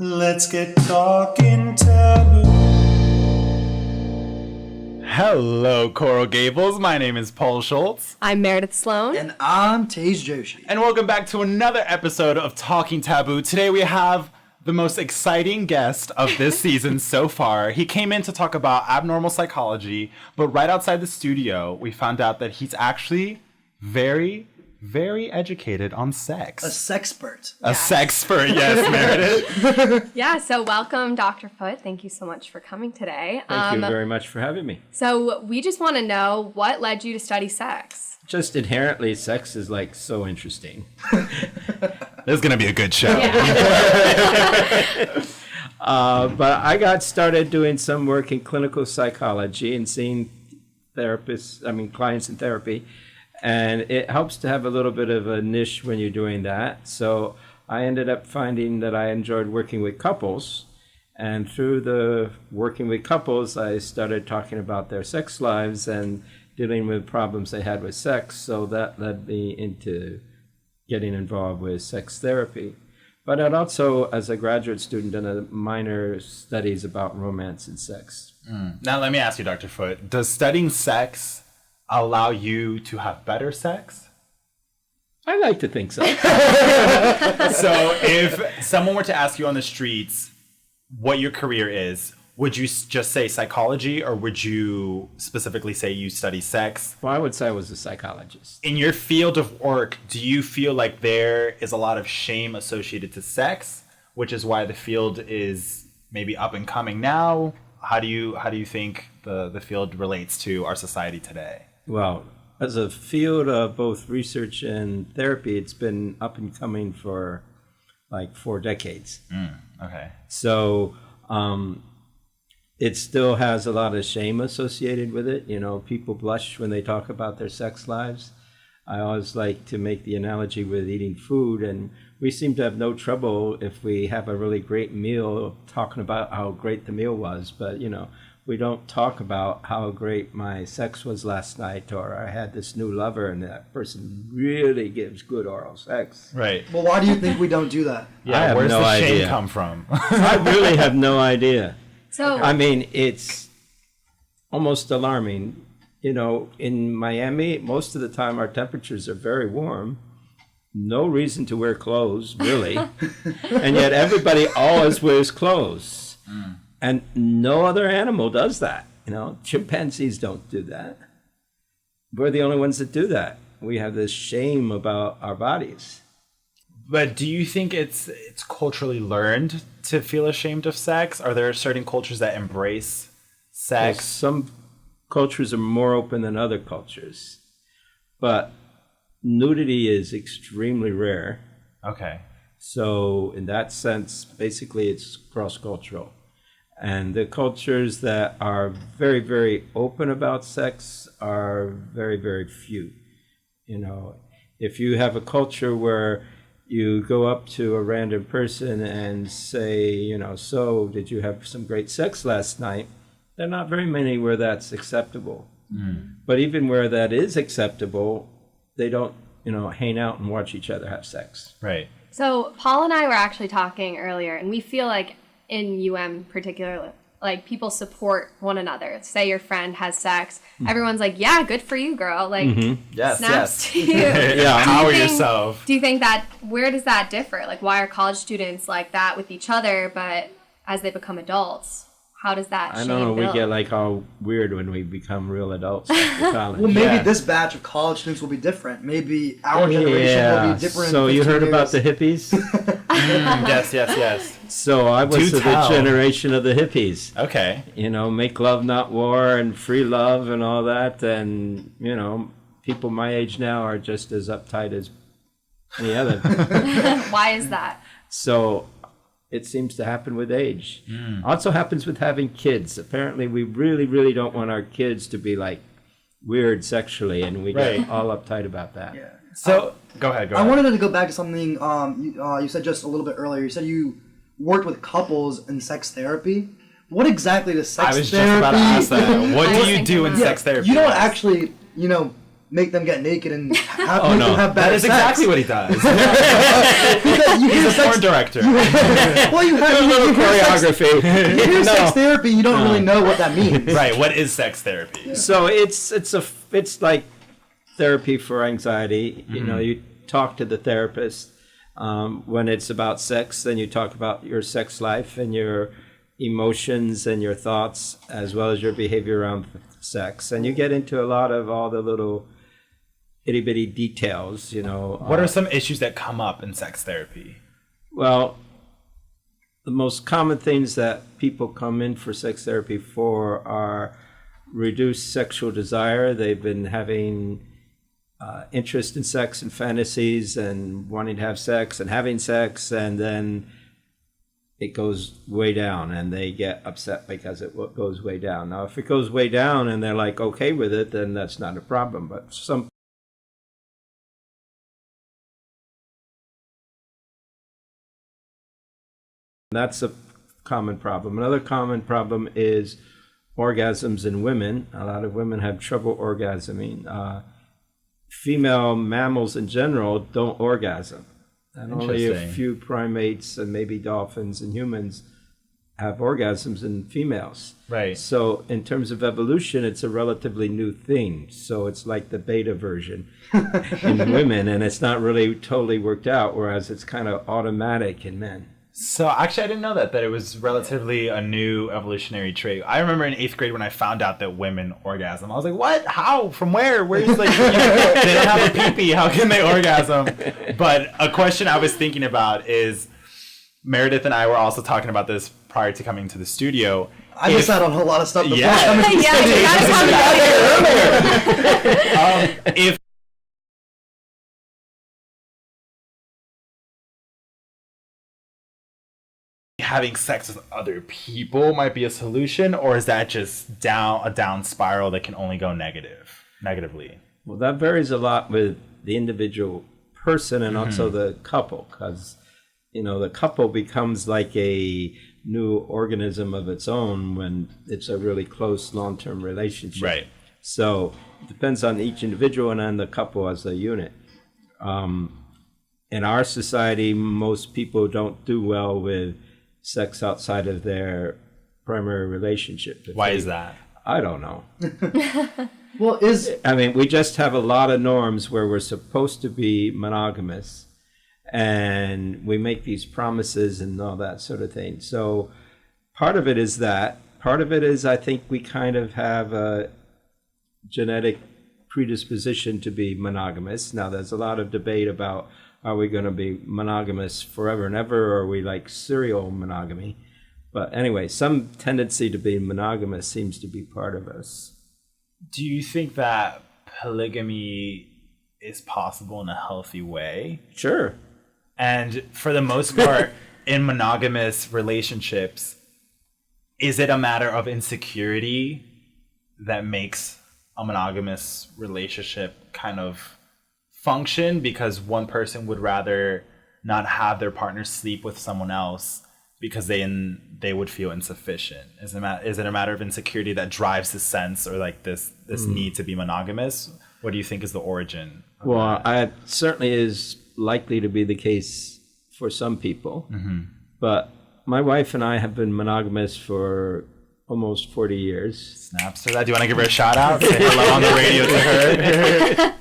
Let's get talking taboo. Hello, Coral Gables. My name is Paul Schulz. I'm Meredith Sloan. And I'm Joshi. And welcome back to another episode of Talking Taboo. Today we have the most exciting guest of this season so far. He came in to talk about abnormal psychology, but right outside the studio, we found out that he's actually very educated on sex. A sexpert. A sexpert, yes, Meredith. Yeah, so welcome, Dr. Foote. Thank you so much for coming today. Thank you very much for having me. So we just want to know what led you to study sex? Just inherently, sex is like so interesting. This is going to be a good show. Yeah. But I got started doing some work in clinical psychology and seeing clients in therapy. And it helps to have a little bit of a niche when you're doing that. So I ended up finding that I enjoyed working with couples. And through the working with couples, I started talking about their sex lives and dealing with problems they had with sex. So that led me into getting involved with sex therapy. But I'd also, as a graduate student, done a minor studies about romance and sex. Now let me ask you, Dr. Foote, does studying sex allow you to have better sex? I like to think so. So if someone were to ask you on the streets what your career is, would you just say psychology, or would you specifically say you study sex? Well, I would say I was a psychologist. In your field of work, do you feel like there is a lot of shame associated to sex, which is why the field is maybe up and coming now? How do you think the field relates to our society today? Well, as a field of both research and therapy, it's been up and coming for like 4 decades. Okay. So it still has a lot of shame associated with it. You know, people blush when they talk about their sex lives. I always like to make the analogy with eating food, and we seem to have no trouble if we have a really great meal talking about how great the meal was. But, you know, we don't talk about how great my sex was last night, or I had this new lover and that person really gives good oral sex. Right. Well, why do you think we don't do that? Yeah, where's the shame come from? I really have no idea. So I mean, it's almost alarming. You know, in Miami, most of the time our temperatures are very warm. No reason to wear clothes, really. And yet everybody always wears clothes. And no other animal does that. You know, chimpanzees don't do that. We're the only ones that do that. We have this shame about our bodies. But do you think it's culturally learned to feel ashamed of sex? Are there certain cultures that embrace sex? Well, some cultures are more open than other cultures. But nudity is extremely rare. Okay. So in that sense, basically it's cross-cultural. And the cultures that are very, very open about sex are very, very few. You know, if you have a culture where you go up to a random person and say, you know, so did you have some great sex last night? There are not very many where that's acceptable. But even where that is acceptable, they don't, you know, hang out and watch each other have sex. Right. So Paul and I were actually talking earlier, and we feel like in UM particularly, like people support one another. Say your friend has sex, everyone's like, yeah, good for you, girl. Like, Yes, snaps yes. to you. Yeah, empower yourself. Do you think that, where does that differ? Like, why are college students like that with each other, but as they become adults, how does that I shame don't know, build? we get like all weird when we become real adults after college. Well, maybe Yeah. this batch of college students will be different. Maybe our generation will be different. So in you 15 heard about years. the hippies? Yes. So I was Do of tell. the generation of the hippies. Okay. You know, make love, not war, and free love and all that. And, you know, people my age now are just as uptight as any other. Why is that? So it seems to happen with age. Also happens with having kids. Apparently, we really, really don't want our kids to be like weird sexually, and we Right. get all uptight about that. Yeah. So go ahead. I wanted to go back to something you said just a little bit earlier. You said you worked with couples in sex therapy. What exactly does sex I was therapy? just about to ask that. What I do was you thinking do in that. sex therapy? You don't actually, you know, make them get naked and make them have That better is sex. exactly what he does. He's a porn director. Well, you have A little choreography. If you're sex therapy, you don't really know what that means. Right. What is sex therapy? So it's like therapy for anxiety. You know, you talk to the therapist. When it's about sex, then you talk about your sex life and your emotions and your thoughts, as well as your behavior around sex. And you get into a lot of all the little itty bitty details, you know. What are some issues that come up in sex therapy? Well, the most common things that people come in for sex therapy for are reduced sexual desire. They've been having interest in sex and fantasies and wanting to have sex and having sex, and then it goes way down and they get upset because it goes way down. Now, if it goes way down and they're like okay with it, then that's not a problem. But that's a common problem. Another common problem is orgasms in women. A lot of women have trouble orgasming. Female mammals in general don't orgasm. And only a few primates and maybe dolphins and humans have orgasms in females. Right. So in terms of evolution, it's a relatively new thing. So it's like the beta version in women, and it's not really totally worked out, whereas it's kind of automatic in men. So actually, I didn't know that it was relatively a new evolutionary trait. I remember in 8th grade when I found out that women orgasm. I was like, what? How? From where? Where's like, they don't have a pee-pee. How can they orgasm? But a question I was thinking about is, Meredith and I were also talking about this prior to coming to the studio. I missed out on a lot of stuff. Yeah. If having sex with other people might be a solution, or is that just a down spiral that can only go negatively? Well, that varies a lot with the individual person and also the couple, because you know the couple becomes like a new organism of its own when it's a really close long-term relationship. Right. So it depends on each individual and on the couple as a unit. In our society, most people don't do well with sex outside of their primary relationship. Why is that? I don't know. Well, I mean, we just have a lot of norms where we're supposed to be monogamous, and we make these promises and all that sort of thing. So part of it is that. Part of it is I think we kind of have a genetic predisposition to be monogamous. Now, there's a lot of debate about, are we going to be monogamous forever and ever, or are we like serial monogamy? But anyway, some tendency to be monogamous seems to be part of us. Do you think that polygamy is possible in a healthy way? Sure. And for the most part, in monogamous relationships, is it a matter of insecurity that makes a monogamous relationship kind of function, because one person would rather not have their partner sleep with someone else because they would feel insufficient? Is it a matter of insecurity that drives this sense, or like this need to be monogamous? What do you think is the origin of Well, that? it certainly is likely to be the case for some people. But my wife and I have been monogamous for almost 40 years. Snaps for that. Do you want to give her a shout out? Say hello on the radio to her.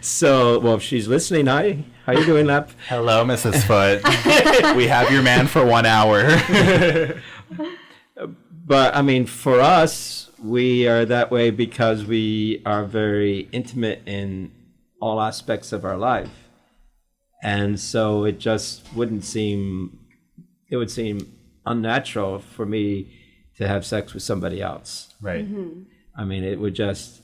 So, well, if she's listening, hi. How you doing, Lap? Hello, Mrs. Foote. We have your man for 1 hour. But, I mean, for us, we are that way because we are very intimate in all aspects of our life. And so it just would seem unnatural for me to have sex with somebody else. Right. I mean, it would just,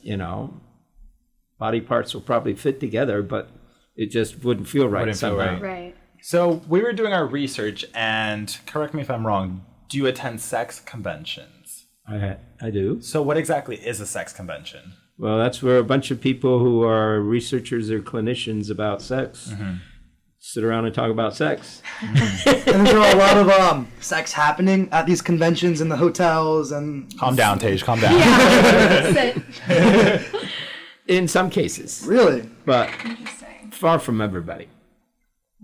body parts will probably fit together, but it just wouldn't feel right Wouldn't feel somehow. right. Right. So we were doing our research, and correct me if I'm wrong, do you attend sex conventions? I do. So what exactly is a sex convention? Well, that's where a bunch of people who are researchers or clinicians about sex sit around and talk about sex. and there are a lot of sex happening at these conventions in the hotels and. Calm down, Tage. Calm down. Yeah. In some cases, Really? but Interesting. far from everybody.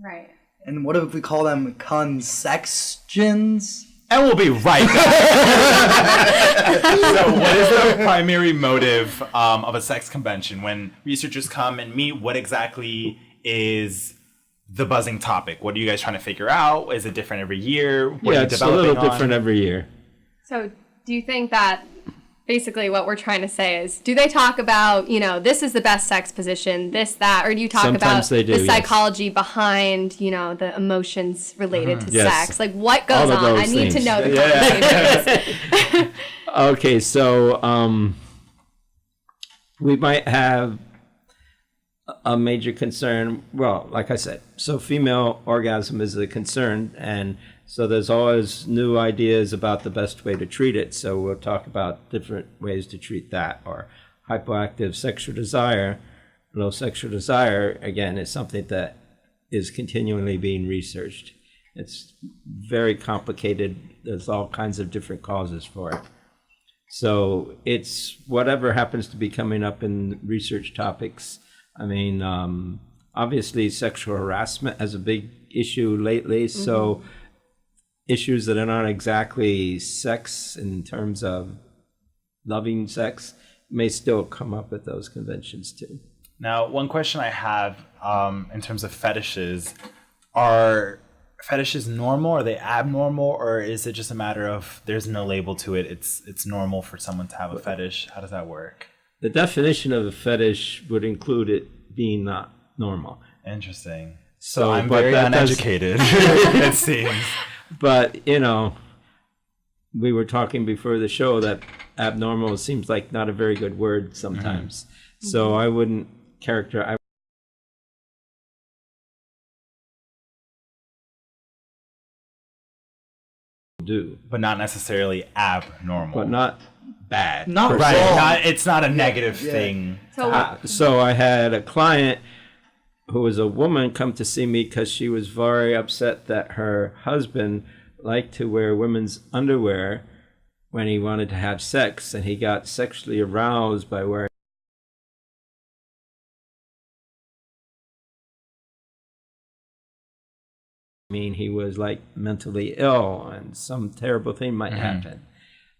Right. And what if we call them consextions? And we'll be right back. So what is the primary motive of a sex convention? When researchers come and meet, what exactly is the buzzing topic? What are you guys trying to figure out? Is it different every year? What are you It's a developing little on? different every year. So do you think that basically what we're trying to say is, do they talk about, this is the best sex position, this, that, or do you talk Sometimes about they do, the yes. psychology behind, the emotions related to Yes. sex? Like, what goes All of on? I those need to things. know the Yeah. conversation. Okay, so we might have a major concern. Well, like I said, so female orgasm is a concern, and so there's always new ideas about the best way to treat it. So we'll talk about different ways to treat that. Or hypoactive sexual desire, low sexual desire, again, is something that is continually being researched. It's very complicated. There's all kinds of different causes for it. So it's whatever happens to be coming up in research topics. I mean, obviously sexual harassment is a big issue lately. Mm-hmm. So issues that are not exactly sex in terms of loving sex may still come up at those conventions too. Now, one question I have in terms of fetishes, are fetishes normal? Are they abnormal? Or is it just a matter of there's no label to it? It's normal for someone to have a fetish. How does that work? The definition of a fetish would include it being not normal. Interesting. So I'm but very that does- uneducated, it seems. But, we were talking before the show that abnormal seems like not a very good word sometimes. Mm-hmm. So I wouldn't characterize. Do. But not necessarily abnormal. But not bad. Not per right. wrong. It's not a negative yeah. thing. So So I had a client who was a woman come to see me because she was very upset that her husband liked to wear women's underwear when he wanted to have sex, and he got sexually aroused by wearing. I mean, he was like mentally ill and some terrible thing might happen.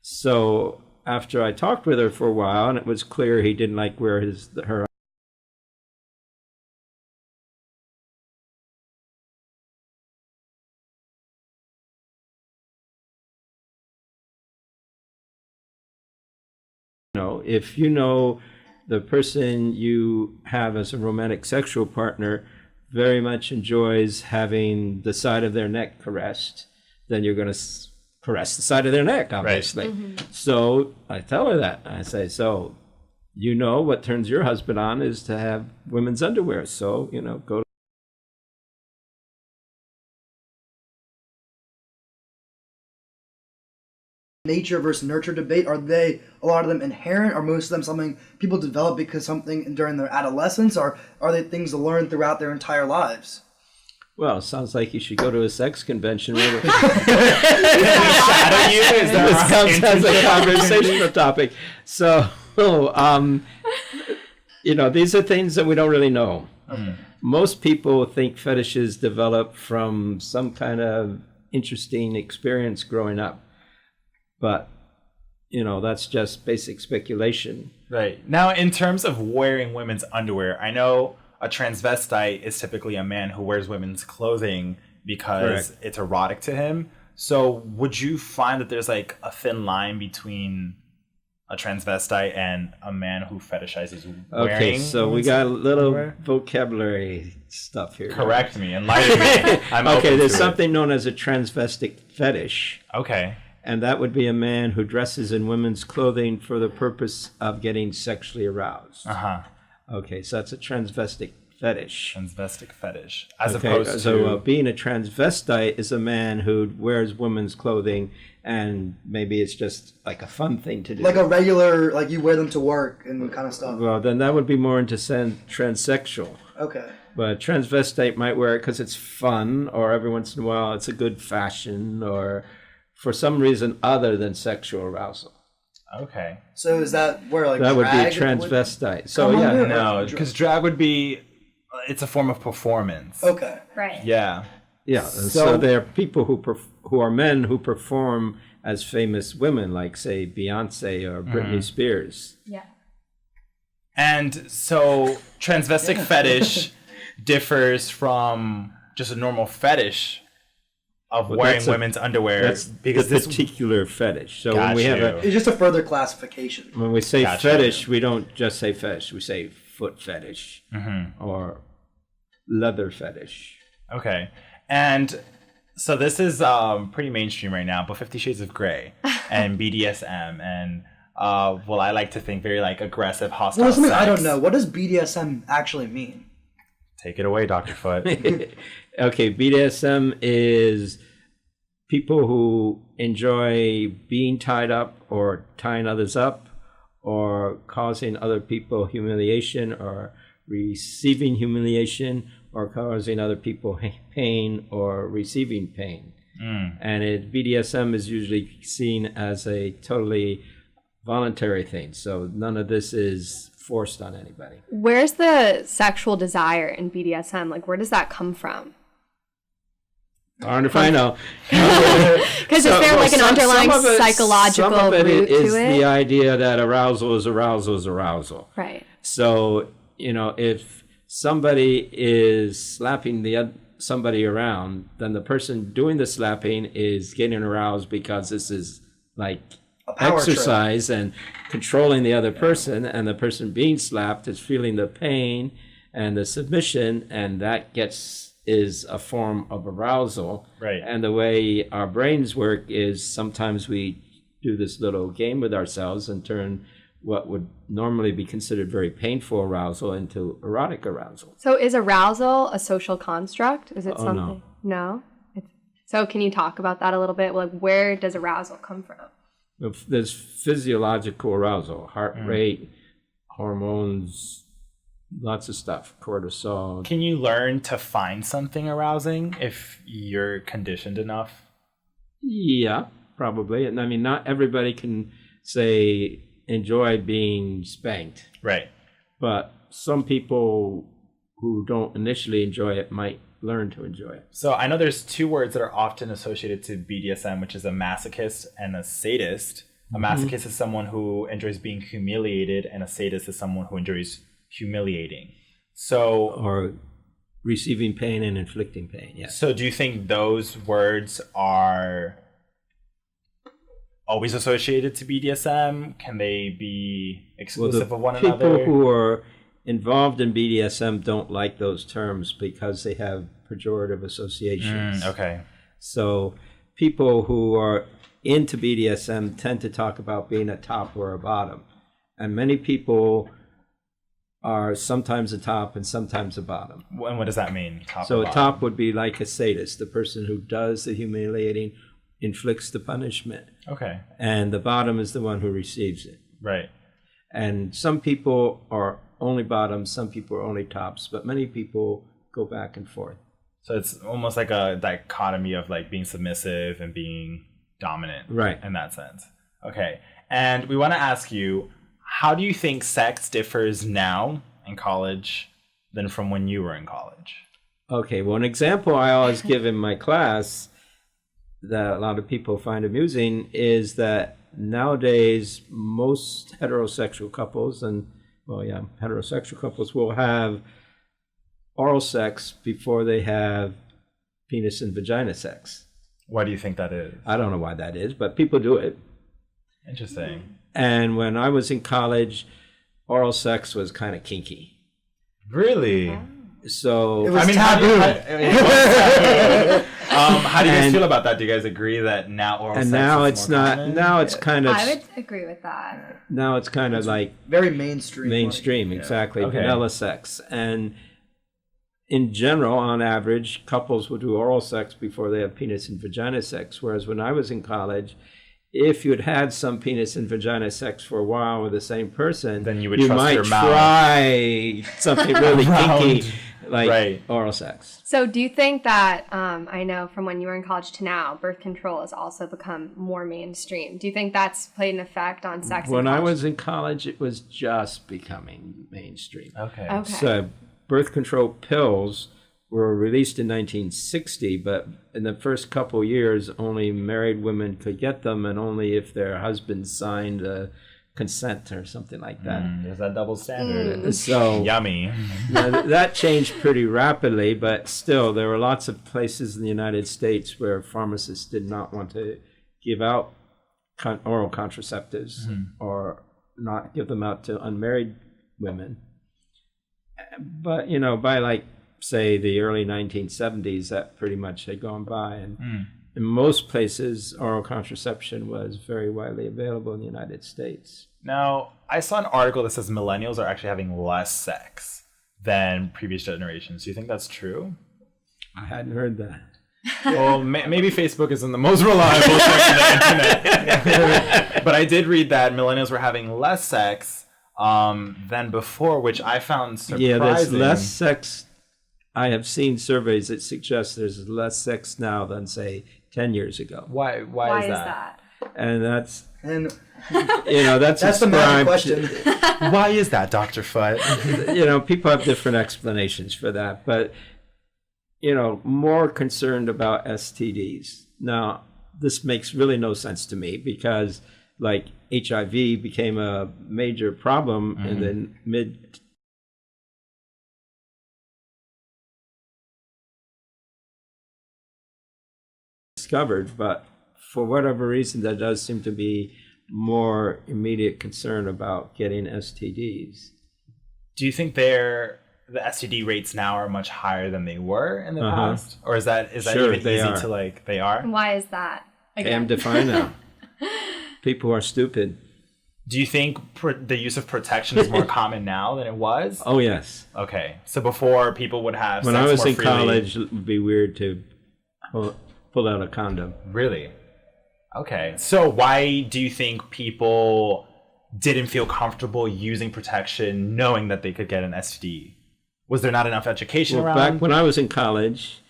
So after I talked with her for a while, and it was clear he didn't like wear her. If you know the person you have as a romantic sexual partner very much enjoys having the side of their neck caressed, then you're going to caress the side of their neck, obviously. Right. Mm-hmm. So I tell her that. I say, so what turns your husband on is to have women's underwear. So, go to nature versus nurture debate, are they, a lot of them inherent, or most of them something people develop because something during their adolescence, or are they things to learn throughout their entire lives? Well, sounds like you should go to a sex convention. Shadow you? Is This that comes as a conversational topic. So, these are things that we don't really know. Okay. Most people think fetishes develop from some kind of interesting experience growing up. But, that's just basic speculation. Right. Now, in terms of wearing women's underwear, I know a transvestite is typically a man who wears women's clothing because Correct. It's erotic to him. So would you find that there's like a thin line between a transvestite and a man who fetishizes wearing? Okay, so we got a little underwear? vocabulary stuff here. Correct me. Enlighten me. I'm Okay, open there's to something known as a transvestic fetish. it. Okay. And that would be a man who dresses in women's clothing for the purpose of getting sexually aroused. Uh-huh. Okay, so that's a transvestic fetish. Transvestic fetish. As Okay, opposed to... so being a transvestite is a man who wears women's clothing, and maybe it's just like a fun thing to do. Like a regular, like you wear them to work and kind of stuff. Well, then that would be more into transsexual. Okay. But transvestite might wear it because it's fun, or every once in a while it's a good fashion, or for some reason other than sexual arousal. Okay. So is that where like That would be drag transvestite. So come yeah, under? No, because drag would be, it's a form of performance. Okay. Right. Yeah. yeah. So there are people who are men who perform as famous women, like say Beyonce or Britney Spears. Yeah. And so transvestic fetish differs from just a normal fetish of wearing women's underwear. That's because the particular fetish. So when we have It's just a further classification. when we say Gotcha. fetish, we don't just say fetish. We say foot fetish or leather fetish. Okay. And so this is pretty mainstream right now, but 50 Shades of Grey and BDSM and well, I like to think very like aggressive, hostile Well, something sex. I don't know. What does BDSM actually mean? Take it away, Dr. Foote. Okay, BDSM is people who enjoy being tied up or tying others up or causing other people humiliation or receiving humiliation or causing other people pain or receiving pain. And BDSM is usually seen as a totally voluntary thing. So none of this is forced on anybody. Where's the sexual desire in BDSM? Like, where does that come from? Darn if I know. Because is there like an underlying psychological some of it root is to it? the idea that arousal is arousal is arousal. Right. So, if somebody is slapping somebody around, then the person doing the slapping is getting aroused because this is like power exercise and controlling the other person, and the person being slapped is feeling the pain and the submission, and that is a form of arousal. Right. And the way our brains work is sometimes we do this little game with ourselves and turn what would normally be considered very painful arousal into erotic arousal. So is arousal a social construct? Is it Oh, something? No. So can you talk about that a little bit? Like, where does arousal come from? There's physiological arousal, heart rate, hormones, lots of stuff, cortisol. Can you learn to find something arousing if you're conditioned enough? Yeah, probably. And I mean, not everybody can say enjoy being spanked, Right. but some people who don't initially enjoy it might learn to enjoy it. So I know there's two words that are often associated to BDSM, which is a masochist and a sadist. A masochist is someone who enjoys being humiliated, and a sadist is someone who enjoys humiliating. So, Or receiving pain and inflicting pain, yes. so do you think those words are always associated to BDSM? Can they be exclusive of one people another? who are involved in BDSM don't like those terms because they have pejorative associations. Okay. So people who are into BDSM tend to talk about being a top or a bottom. And many people are sometimes a top and sometimes a bottom. And what does that mean? Top So or a bottom? top would be like a sadist, the person who does the humiliating, inflicts the punishment. Okay. And the bottom is the one who receives it. Right. And some people are only bottoms, some people are only tops, but many people go back and forth. So it's almost like a dichotomy of like being submissive and being dominant. Right. In that sense. Okay. And we want to ask you, how do you think sex differs now in college than from when you were in college? Okay, well, an example I always give in my class that a lot of people find amusing is that nowadays most heterosexual couples heterosexual couples will have oral sex before they have penis and vagina sex. Why do you think that is? I don't know why that is, but people do it. Interesting. And when I was in college, oral sex was kind of kinky. Really? So It was I mean, taboo. How do you guys And- feel about that? Do you guys agree that now oral and sex now is it's more not. common? Now it's kind of. I would agree with that. Now it's kind of like Very mainstream. mainstream, exactly. Okay. Vanilla sex. And in general, on average, couples will do oral sex before they have penis and vagina sex. Whereas when I was in college, if you had had some penis and vagina sex for a while with the same person, Then you would trust might your mouth. try something really kinky like Right. oral sex. So do you think that, I know from when you were in college to now, birth control has also become more mainstream? Do you think that's played an effect on sex in When I college? was in college, it was just becoming mainstream. Okay. Okay. So birth control pills were released in 1960, but in the first couple years, only married women could get them, and only if their husband signed a consent or something like that. There's that double standard. So Yummy. that changed pretty rapidly, but still, there were lots of places in the United States where pharmacists did not want to give out oral contraceptives or not give them out to unmarried women. But, by like, say, the early 1970s, that pretty much had gone by. And in most places, oral contraception was very widely available in the United States. Now, I saw an article that says millennials are actually having less sex than previous generations. Do you think that's true? I hadn't heard that. Well, maybe Facebook isn't the most reliable sex on the internet. But I did read that millennials were having less sex than before, which I found surprising. Yeah, there's less sex. I have seen surveys that suggest there's less sex now than, say, 10 years ago. Why is that? And that's, And that's the main ascribed question. Why is that, Dr. Foote? People have different explanations for that, but, more concerned about STDs. Now, this makes really no sense to me because, like, HIV became a major problem in the mid discovered, but for whatever reason, there does seem to be more immediate concern about getting STDs. Do you think the STD rates now are much higher than they were in the past? Or is that Sure, even they easy are. to like, they are? Why is that? Damn to find out. People are stupid. Do you think the use of protection is more common now than it was? Oh, yes. Okay. So before people would have When sex I was more in freely. college, it would be weird to pull out a condom. Really? Okay. So why do you think people didn't feel comfortable using protection knowing that they could get an STD? Was there not enough education around? Back when I was in college,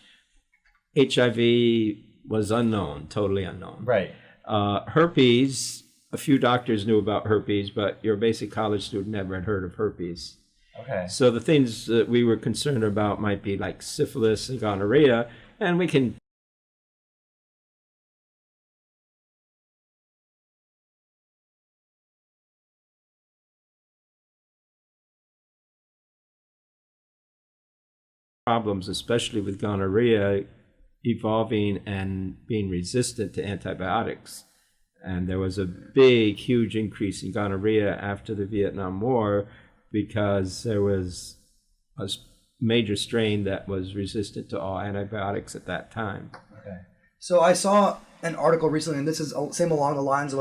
HIV was unknown, totally unknown. Right. Herpes, a few doctors knew about herpes, but your basic college student never had heard of herpes. Okay. So the things that we were concerned about might be like syphilis and gonorrhea, and we can problems, especially with gonorrhea, evolving and being resistant to antibiotics. And there was a big, huge increase in gonorrhea after the Vietnam War because there was a major strain that was resistant to all antibiotics at that time. Okay. So I saw an article recently, and this is same along the lines of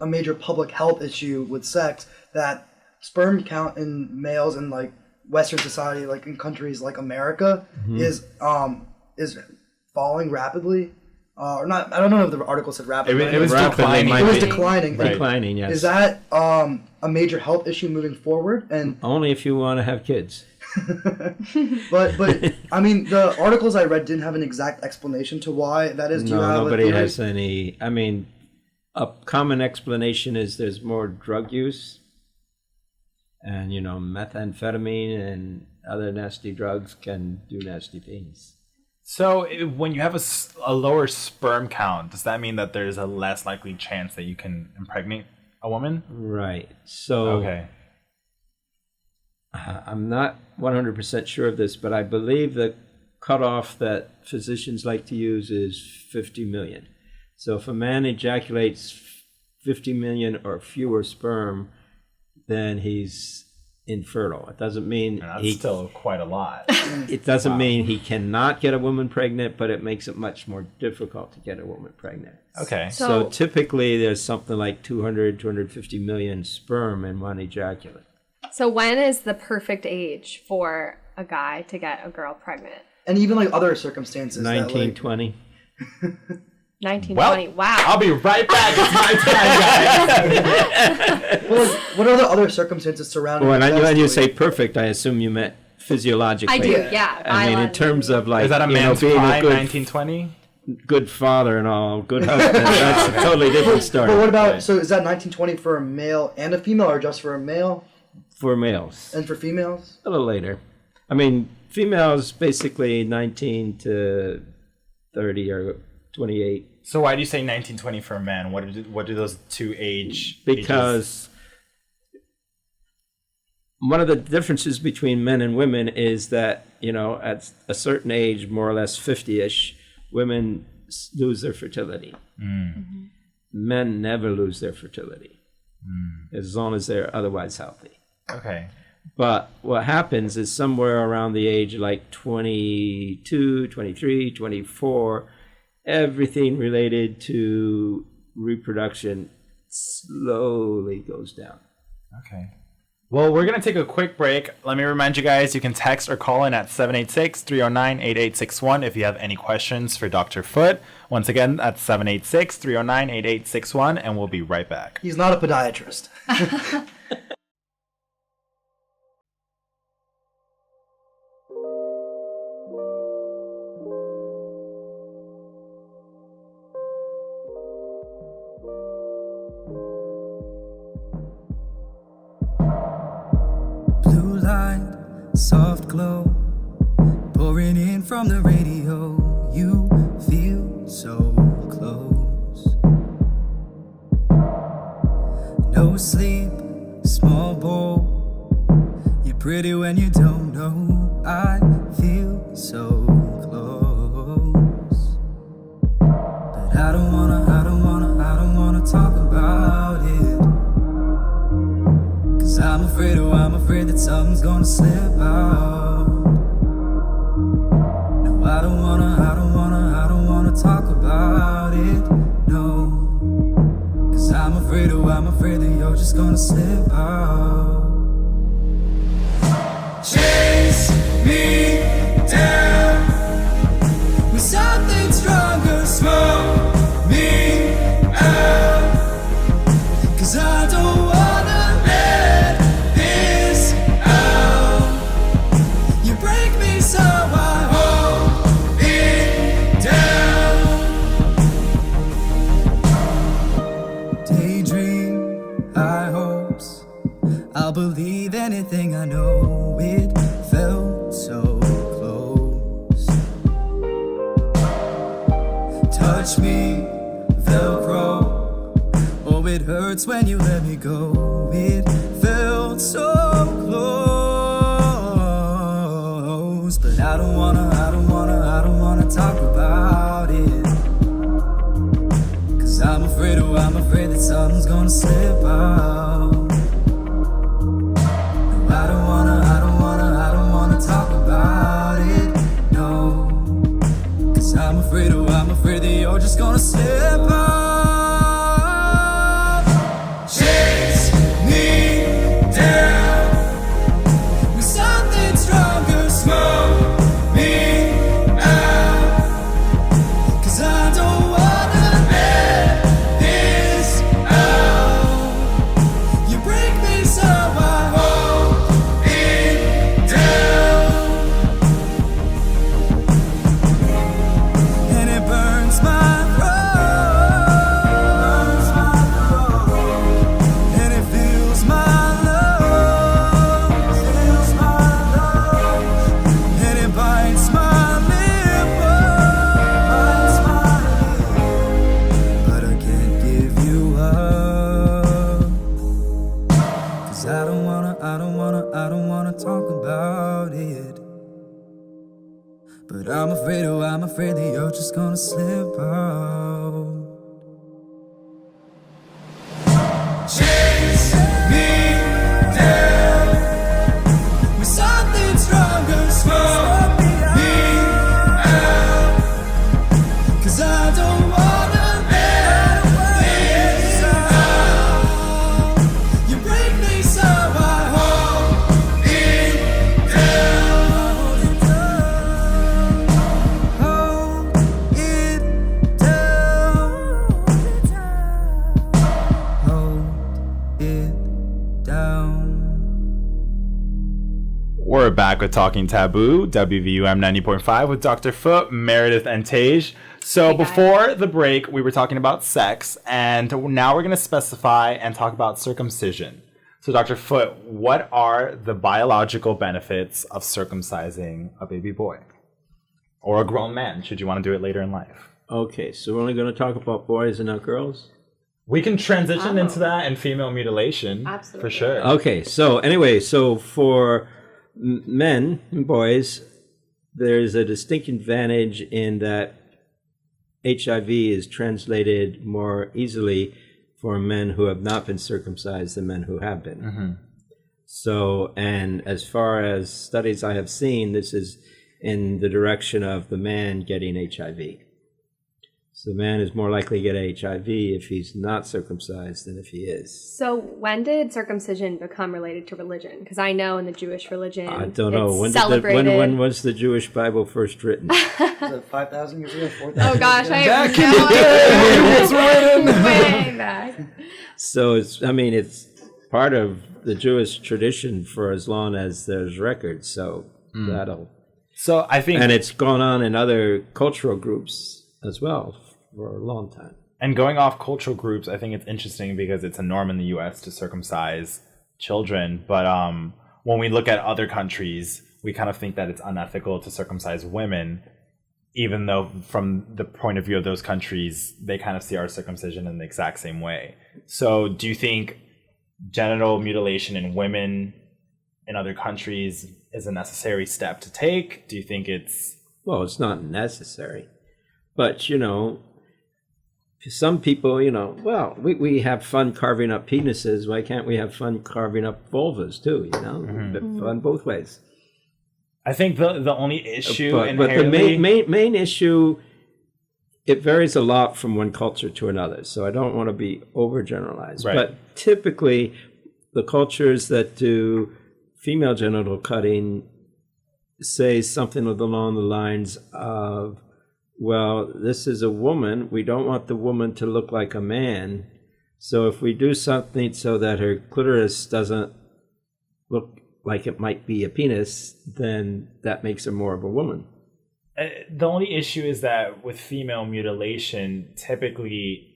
a major public health issue with sex, that sperm count in males in like Western society, like in countries like America, is falling rapidly. Or not? I don't know if the article said rapidly. It was Rapidly declining. might It was be. declining. Right. Declining, yes. Is that a major health issue moving forward? And Only if you want to have kids. but I mean, the articles I read didn't have an exact explanation to why that is. Do you No, have nobody a theory? has any. I mean, a common explanation is there's more drug use. And, methamphetamine and other nasty drugs can do nasty things. So when you have a lower sperm count, does that mean that there's a less likely chance that you can impregnate a woman? Right. So Okay. I'm not 100% sure of this, but I believe the cutoff that physicians like to use is 50 million. So if a man ejaculates 50 million or fewer sperm, then he's infertile. It doesn't mean And that's still quite a lot. it doesn't mean he cannot get a woman pregnant, but it makes it much more difficult to get a woman pregnant. Okay. So typically there's something like 250 million sperm in one ejaculate. So when is the perfect age for a guy to get a girl pregnant? And even like other circumstances. 1920. 1920. Wow. I'll be right back. It's my time, guys. Well, like, what are the other circumstances surrounding? Well, the when you test? say perfect, I assume you meant physiologically. I do, yeah. I mean, in Biologically. terms of like, Is that a you know, man's being prime, a good, 1920? good father and all, good husband. That's a totally different story. But what about, Right. so is that 1920 for a male and a female, or just for a male For males? and for females? A little later. I mean, females basically 19 to 30 or 28. So why do you say 1920 for a man? What do those two ages? Because one of the differences between men and women is that, you know, at a certain age, more or less 50-ish, women lose their fertility. Men never lose their fertility, as long as they're otherwise healthy. Okay. But what happens is somewhere around the age of like 22, 23, 24, everything related to reproduction slowly goes down. Okay. Well, we're going to take a quick break. Let me remind you guys, you can text or call in at 786-309-8861 if you have any questions for Dr. Foote. Once again, that's 786-309-8861, and we'll be right back. He's not a podiatrist. Blue light, soft glow, pouring in from the radio. You feel so close. No sleep, small bowl. You're pretty when you don't know. I feel so close. But I don't wanna talk about it. Cause I'm afraid that something's gonna slip out. No, I don't wanna talk about it, no. Cause I'm afraid that you're just gonna slip out. Chase me down with something stronger, smoke me out. Cause I don't wanna let this out. You break me so I hold it down. Daydream, high hopes, I'll believe anything I know. It felt so close. Touch me, Velcro. Oh, it hurts when you let me go. It felt so close. But I don't wanna talk about it. Cause I'm afraid that something's gonna slip out. No, I don't wanna talk about it, no. Cause I'm afraid that you're just gonna slip out. Chase me down with something stronger, smoke me out. Cause I don't wanna let this out. You break me so I hold it down. And it burns my throat. we're back with Talking Taboo, WVUM 90.5 with Dr. Foote, Meredith, and Tage. So before the break, we were talking about sex, and now we're going to specify and talk about circumcision. So Dr. Foote, what are the biological benefits of circumcising a baby boy? Or a grown man, should you want to do it later in life? Okay, so we're only going to talk about boys and not girls? We can transition into that and female mutilation. Absolutely. For sure. Okay, so anyway, so for men and boys, there's a distinct advantage in that HIV is translated more easily for men who have not been circumcised than men who have been. Mm-hmm. So, and as far as studies I have seen, this is in the direction of the man getting HIV. So the man is more likely to get HIV if he's not circumcised than if he is. So when did circumcision become related to religion? Because I know in the Jewish religion, I don't know. When was the Jewish Bible first written? Was it 5,000 years ago? 4,000? Oh gosh, I have Back in the day, it was written. way back. So it's part of the Jewish tradition for as long as there's records. So So I think... And it's gone on in other cultural groups as well for a long time. And going off cultural groups, I think it's interesting because it's a norm in the U.S. to circumcise children. But when we look at other countries, we kind of think that it's unethical to circumcise women, even though from the point of view of those countries, they kind of see our circumcision in the exact same way. So do you think genital mutilation in women in other countries is a necessary step to take? Do you think it's... Well, it's not necessary. But, some people, we have fun carving up penises. Why can't we have fun carving up vulvas too, Fun both ways. I think the only issue but the main issue, it varies a lot from one culture to another. So I don't want to be overgeneralized. Right. But typically, the cultures that do female genital cutting say something along the lines of, well, this is a woman. We don't want the woman to look like a man. So if we do something so that her clitoris doesn't look like it might be a penis, then that makes her more of a woman. The only issue is that with female mutilation, typically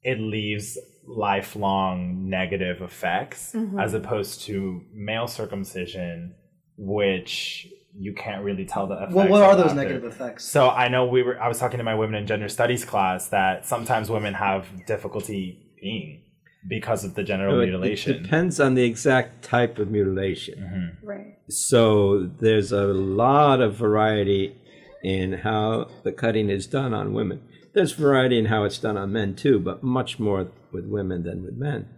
it leaves lifelong negative effects, as opposed to male circumcision, which you can't really tell the effects. Well, what are those negative effects? So I know I was talking to my women in gender studies class that sometimes women have difficulty peeing because of the genital mutilation. It depends on the exact type of mutilation. Right. So there's a lot of variety in how the cutting is done on women. There's variety in how it's done on men too, but much more with women than with men.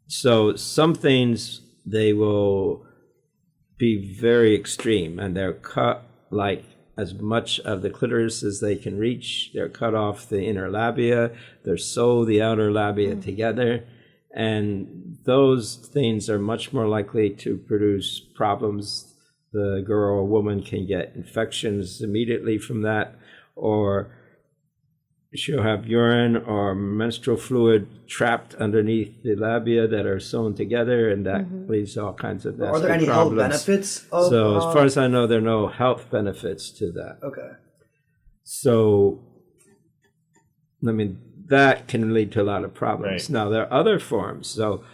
So some things they will be very extreme, and they're cut like as much of the clitoris as they can reach. They're cut off the inner labia. They're sew the outer labia together. And those things are much more likely to produce problems. The girl or woman can get infections immediately from that, or she'll have urine or menstrual fluid trapped underneath the labia that are sewn together, and that leads to all kinds of nasty Are there any problems. health benefits? So as far as I know, there are no health benefits to that. Okay. So, that can lead to a lot of problems. Right. Now, there are other forms. So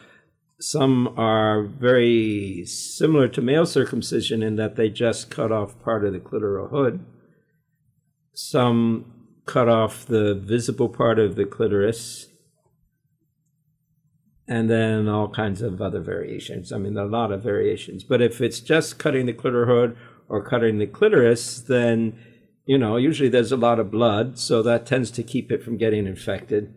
some are very similar to male circumcision in that they just cut off part of the clitoral hood. Some cut off the visible part of the clitoris, and then all kinds of other variations. There are a lot of variations. But if it's just cutting the clitoral hood or cutting the clitoris, then, usually there's a lot of blood, so that tends to keep it from getting infected.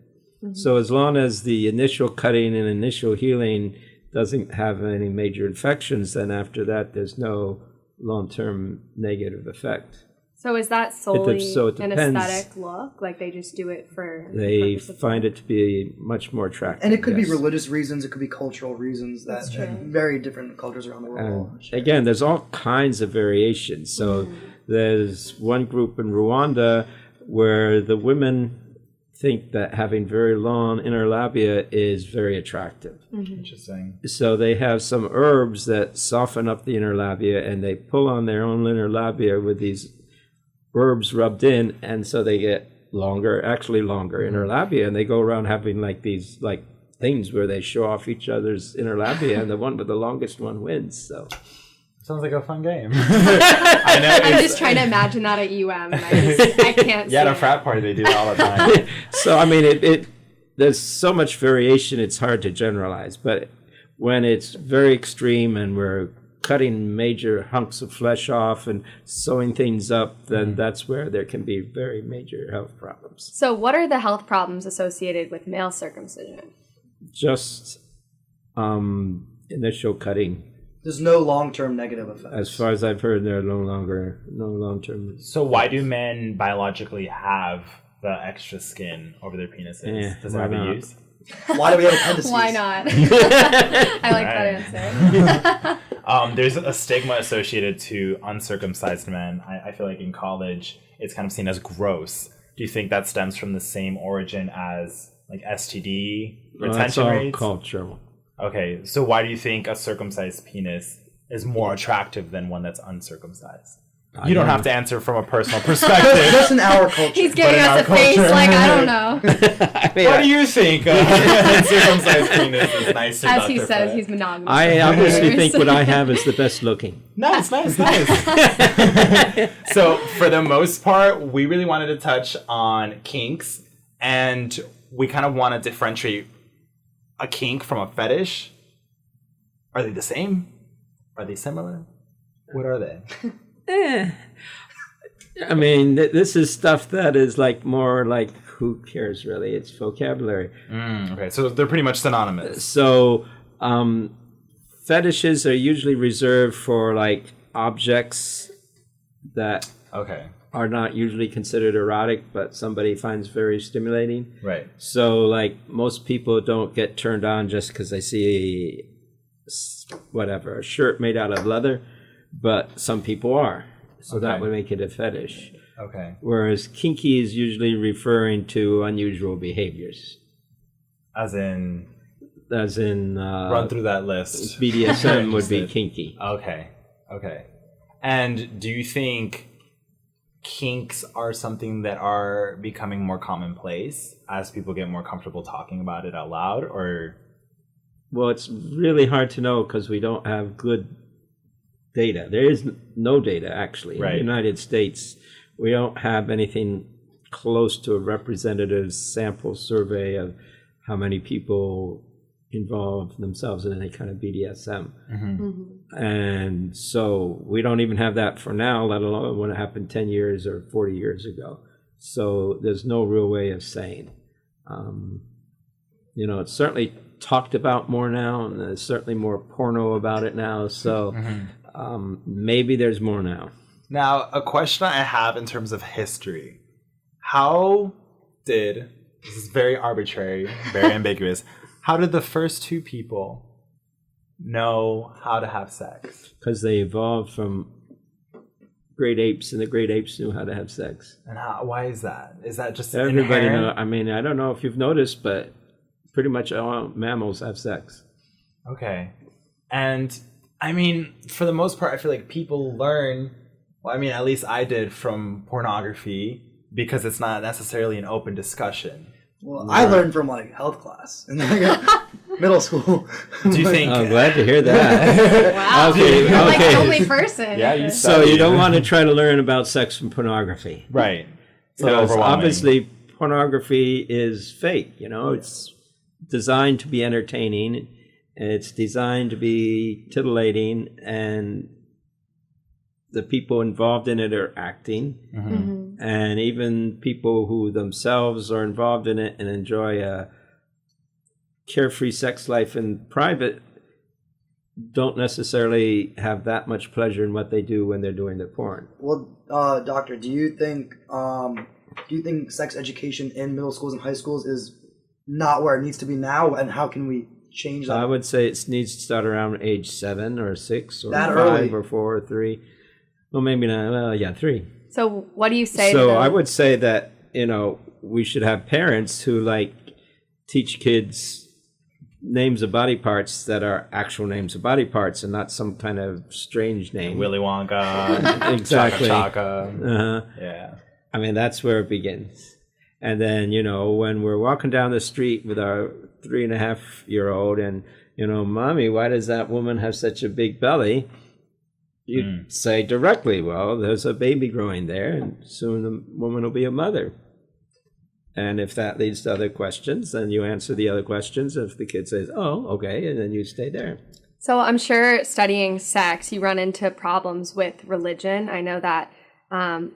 So as long as the initial cutting and initial healing doesn't have any major infections, then after that there's no long-term negative effect. So is that solely it an depends. aesthetic look? Like they just do it for... They find it to be much more attractive. And it could be yes. religious reasons, it could be cultural reasons that very different cultures around the world. Again, there's all kinds of variations. So there's one group in Rwanda where the women think that having very long inner labia is very attractive. Interesting. So they have some herbs that soften up the inner labia, and they pull on their own inner labia with these herbs rubbed in, and so they get longer inner labia, and they go around having like these like things where they show off each other's inner labia, and the one with the longest one wins. So sounds like a fun game. I know. I'm just trying to imagine that at UM, and I can't. Yeah, at see a frat party they do that all the time. So I mean, it there's so much variation, it's hard to generalize. But when it's very extreme and we're cutting major hunks of flesh off and sewing things up, then that's where there can be very major health problems. So what are the health problems associated with male circumcision? Just initial cutting. There's no long-term negative effects. As far as I've heard, there are no long-term. So why do men biologically have the extra skin over their penises? Does it have a use? Why do we have appendices? Why not? I like that answer. There's a stigma associated to uncircumcised men. I feel like in college it's kind of seen as gross. Do you think that stems from the same origin as like STD retention rates? That's all cultural. Okay, so why do you think a circumcised penis is more attractive than one that's uncircumcised? You don't have to answer from a personal perspective. Just in our culture. He's giving us a face like, I don't know. What do you think? Uncircumcised penis is nicer. As he says, he's monogamous. I obviously think what I have is the best looking. Nice. So for the most part, we really wanted to touch on kinks, and we kind of want to differentiate a kink from a fetish. Are they the same? Are they similar? What are they? I mean, this is stuff that is like more like, who cares really? It's vocabulary. Okay, so they're pretty much synonymous. So fetishes are usually reserved for like objects that are not usually considered erotic, but somebody finds very stimulating. Right. So like most people don't get turned on just because they see a shirt made out of leather. But some people are, so that would make it a fetish. Okay. Whereas kinky is usually referring to unusual behaviors. As in run through that list. BDSM would be kinky. Okay. And do you think kinks are something that are becoming more commonplace as people get more comfortable talking about it out loud, or? Well, it's really hard to know because we don't have good data. There is no data, actually. Right. In the United States, we don't have anything close to a representative sample survey of how many people involve themselves in any kind of BDSM. And so we don't even have that for now, let alone when it happened 10 years or 40 years ago. So there's no real way of saying. It's certainly talked about more now, and there's certainly more porno about it now. So maybe there's more now. Now, a question I have in terms of history. This is very arbitrary, very ambiguous, how did the first two people know how to have sex? Because they evolved from great apes, and the great apes knew how to have sex. And why is that? Is that just everybody inherent? I mean, I don't know if you've noticed, but pretty much all mammals have sex. Okay. And I mean, for the most part, I feel like people learn, well, I mean, at least I did, from pornography, because it's not necessarily an open discussion. Well, I learned from like health class in middle school. Do you think? I'm glad to hear that. Wow. Okay. You're like the only person. Yeah, so you don't want to try to learn about sex from pornography. Right. So obviously pornography is fake, it's designed to be entertaining. It's designed to be titillating, and the people involved in it are acting. And even people who themselves are involved in it and enjoy a carefree sex life in private don't necessarily have that much pleasure in what they do when they're doing the porn. Well, doctor, do you think sex education in middle schools and high schools is not where it needs to be now, and how can we change that? I would say it needs to start around age 7 or 6 or that 5 early. or 4 or 3. Well, maybe not. 3. So what do you say So to them? I would say that, we should have parents who like teach kids names of body parts that are actual names of body parts and not some kind of strange name. Willy Wonka, Exactly. Chaka. Uh-huh. Yeah. I mean, that's where it begins. And then, when we're walking down the street with our 3.5-year-old and, Mommy, why does that woman have such a big belly? You say directly, well, there's a baby growing there, and soon the woman will be a mother. And if that leads to other questions, then you answer the other questions. If the kid says, oh, okay, and then you stay there. So I'm sure studying sex, you run into problems with religion. I know that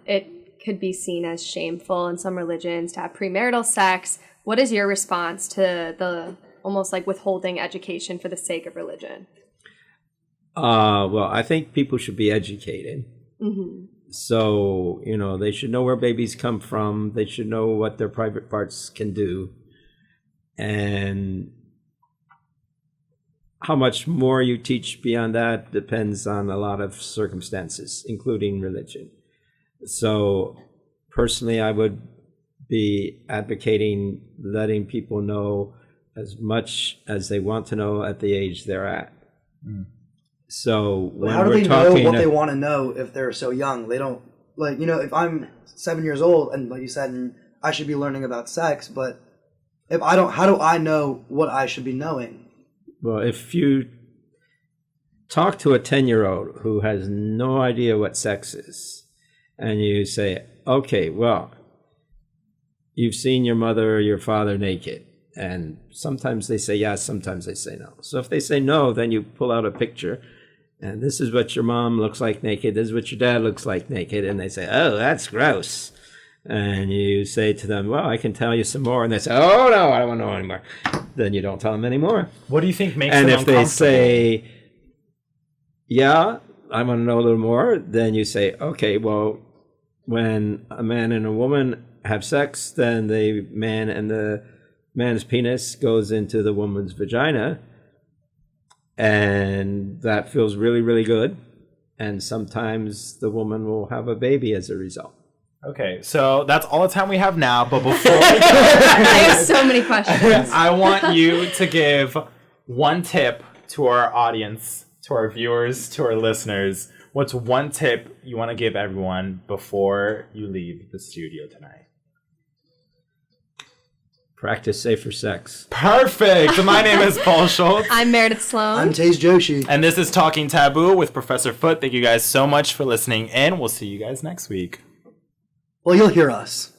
it could be seen as shameful in some religions to have premarital sex. What is your response to the almost like withholding education for the sake of religion? Well, I think people should be educated. Mm-hmm. So, they should know where babies come from. They should know what their private parts can do. And how much more you teach beyond that depends on a lot of circumstances, including religion. So, personally, I would be advocating letting people know as much as they want to know at the age they're at. Mm. So when how do we're they know talking what they want to know if they're so young? They don't, if I'm 7 years old and like you said, I should be learning about sex, but if I don't, how do I know what I should be knowing? Well, if you talk to a 10-year-old who has no idea what sex is, and you say, okay, well, you've seen your mother or your father naked, and sometimes they say yes, sometimes they say no. So if they say no, then you pull out a picture, and this is what your mom looks like naked, this is what your dad looks like naked, and they say, oh, that's gross. And you say to them, well, I can tell you some more, and they say, oh, no, I don't want to know anymore. Then you don't tell them anymore. What do you think makes them uncomfortable? And if they say, yeah, I want to know a little more, then you say, okay, well, when a man and a woman have sex, then the man and the man's penis goes into the woman's vagina, and that feels really, really good. And sometimes the woman will have a baby as a result. Okay, so that's all the time we have now, but before I have so many questions. I want you to give one tip to our audience, to our viewers, to our listeners. What's one tip you want to give everyone before you leave the studio tonight? Practice safer sex. Perfect! My name is Paul Schulz. I'm Meredith Sloan. I'm Taze Joshi. And this is Talking Taboo with Professor Foote. Thank you guys so much for listening in. We'll see you guys next week. Well, you'll hear us.